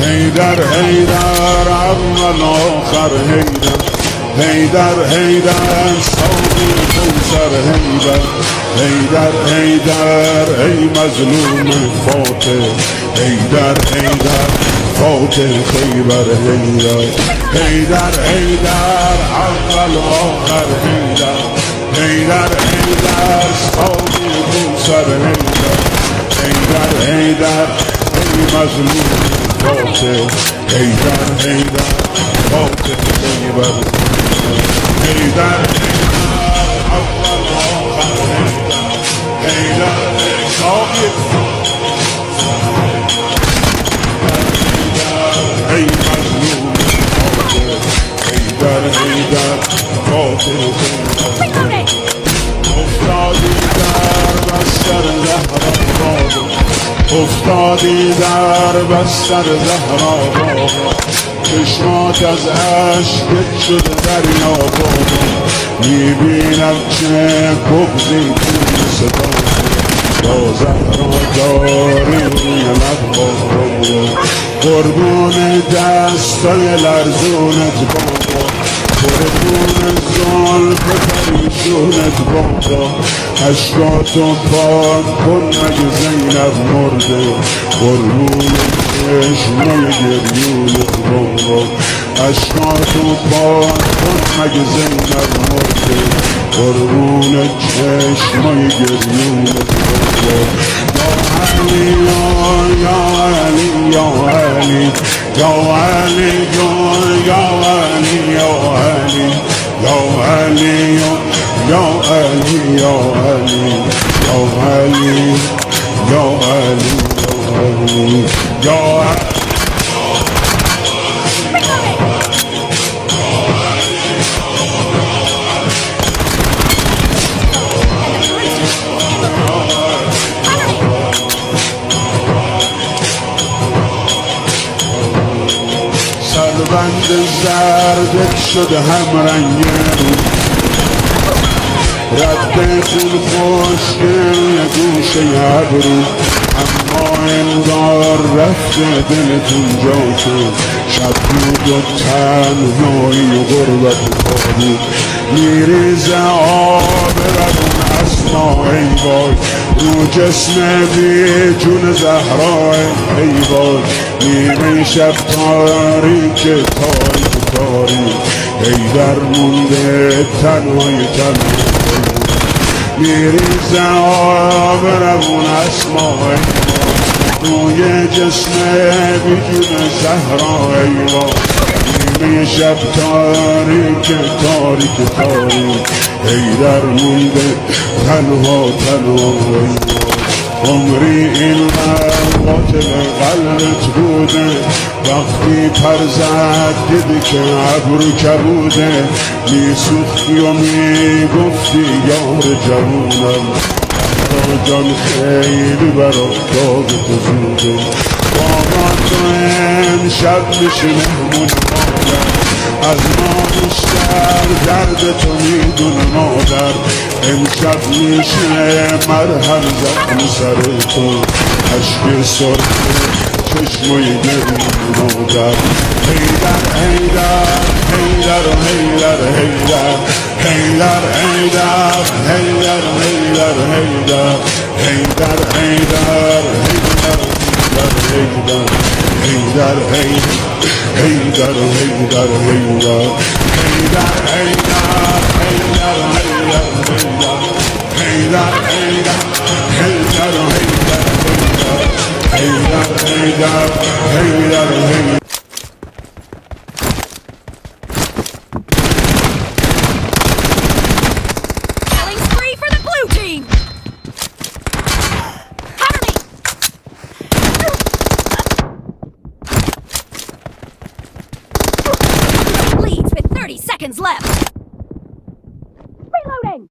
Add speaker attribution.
Speaker 1: حیدر حیدر اول آخر حیدر حیدر حیدر ساقی کوثر حیدر حیدر حیدر ای مظلوم فاتح حیدر حیدر فاتح خیبر حیدر حیدر حیدر اول آخر حیدر حیدر حیدر ساقی کوثر حیدر حیدر حیدر ای مظلوم فاتح حیدر حیدر فاتح خیبر حیدر اول آخر حیدر ساقی ای مظلوم فاتح حیدر حیدر فاتح خیبر افتادی در بستر زهرا افتادی در بستر زهرا چشمات از عشق شده دریا بابا میبینم که بغضی توی صدا با زهرا داری روی لب بابا قربون دستای لرزونت بابا قربون زلف پریشونت بابا عشقاتو پاک کن مگه زینب مرده قربون چشمای گریونت بابا عشقاتو پاک کن مگه زینب مرده قربون چشمای گریونت بابا یا علی یا علی یا علی یا علی یا علی یا علی یا علی یا علی یا علی یا علی یا علی سربند زردت شده هم رنگ رد خون خوشگل گوشه ابرو اما انگار رفته دلتون جا شد شب بود و تنهایی و غربت خوابی میریزه آب روون اسما ای وای رو جسم بی جون زهرا ای وای نیمه شب تاریک تاریک تاریک حیدر مونده تنهای میریزه آب روون اسما ای روی جسم بی جون زهرا ای وای نیمه شب تاریک تاریک تاریک حیدر مونده تنها تنها عمری این قاتل قلبت بوده وقتی پر زد دیدی که ابرو کبوده میسوختی و میگفتی یار جوونم زهرا جان خیلی برا داغ تو زوده بابا تو امشب میشه مهمون مادر از ما بیشتر درد تو میدونه مادر امشب میشه مرهم زخم سر تو عشق سرخ چشمای گریون مادر حیدر حیدر حیدر حیدر حیدر حیدر حیدر حیدر حیدر حیدر حیدر حیدر حیدر حیدر حیدر حیدر حیدر
Speaker 2: Killing spree for the blue team! Cover me! Leads with 30 seconds left! Reloading!